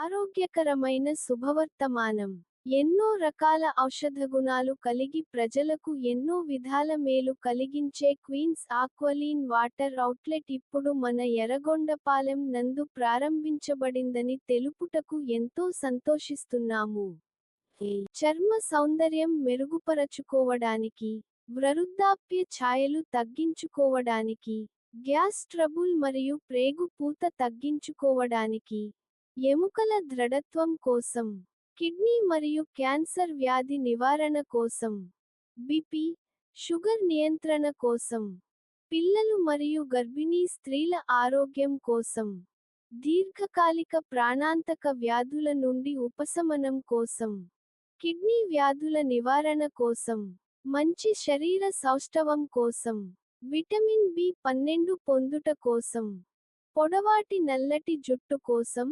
ఆరోగ్యకరమైన శుభవర్తమానం. ఎన్నో రకాల ఔషధ గుణాలు కలిగి ప్రజలకు ఎన్నో విధాల మేలు కలిగించే క్వీన్స్ ఆక్వలీన్ వాటర్ ఔట్లెట్ ఇప్పుడు మన ఎర్రగొండపాలెం నందు ప్రారంభించబడిందని తెలుపుటకు ఎంతో సంతోషిస్తున్నాము. చర్మ సౌందర్యం మెరుగుపరచుకోవడానికి, వృద్ధాప్య ఛాయలు తగ్గించుకోవడానికి, గ్యాస్ ట్రబుల్ మరియు ప్రేగు పూత తగ్గించుకోవడానికి, ఎముకల దృఢత్వం కోసం, కిడ్నీ మరియు క్యాన్సర్ వ్యాధి నివారణ కోసం, బీపీ, షుగర్ నియంత్రణ కోసం, పిల్లలు మరియు గర్భిణీ స్త్రీల ఆరోగ్యం కోసం, దీర్ఘకాలిక ప్రాణాంతక వ్యాధుల నుండి ఉపశమనం కోసం, కిడ్నీ వ్యాధుల నివారణ కోసం, మంచి శరీర సౌష్ఠవం కోసం, విటమిన్ బి12 పొందుట కోసం, పొడవాటి నల్లటి జుట్టు కోసం,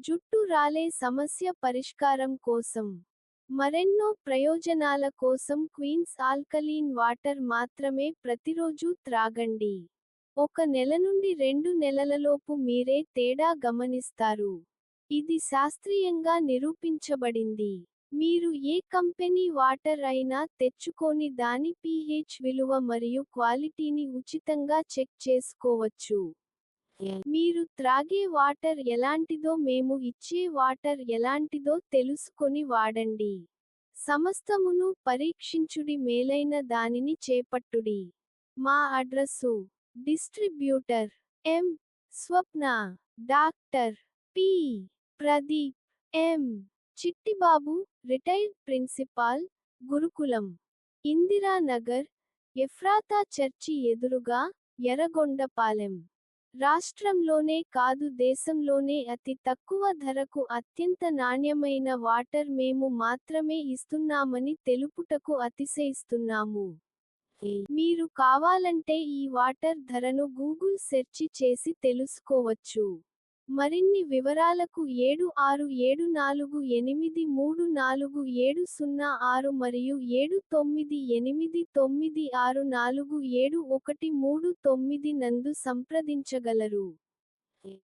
జుట్టు రాలే సమస్య పరిష్కారం కోసం, మరెన్నో ప్రయోజనాల కోసం క్వీన్స్ ఆల్కలీన్ వాటర్ మాత్రమే ప్రతిరోజూ త్రాగండి. 1 నెల నుండి 2 నెలలలోపు మీరే తేడా గమనిస్తారు. ఇది శాస్త్రీయంగా నిరూపించబడింది. మీరు ఏ కంపెనీ వాటర్ అయినా తెచ్చుకొని దాని pH విలువ మరియు క్వాలిటీని ఉచితంగా చెక్ చేసుకోవచ్చు. మీరు త్రాగే వాటర్ ఎలాంటిదో మేము ఇచ్చే వాటర్ ఎలాంటిదో తెలుసుకొని వాడండి. సమస్తమును పరీక్షించుడి మేలైన దానిని చేపట్టుడి. మా address: distributor M. Swapna, doctor P. Pradeep, M. Chittibabu, retired principal, Gurukulam, Indiranagar, Ephrathah church ఎదురుగా, ఎర్రగొండపాలెం. రాష్ట్రంలోనే కాదు దేశంలోనే అతి తక్కువ ధరకు అత్యంత నాణ్యమైన వాటర్ మేము మాత్రమే ఇస్తున్నామని తెలుపుటకు అతిశయిస్తున్నాము. మీరు కావాలంటే ఈ వాటర్ ధరను గూగుల్ సెర్చి చేసి తెలుసుకోవచ్చు. మరిన్ని వివరాలకు 7674834706 మరియు 7989647139 నందు సంప్రదించగలరు.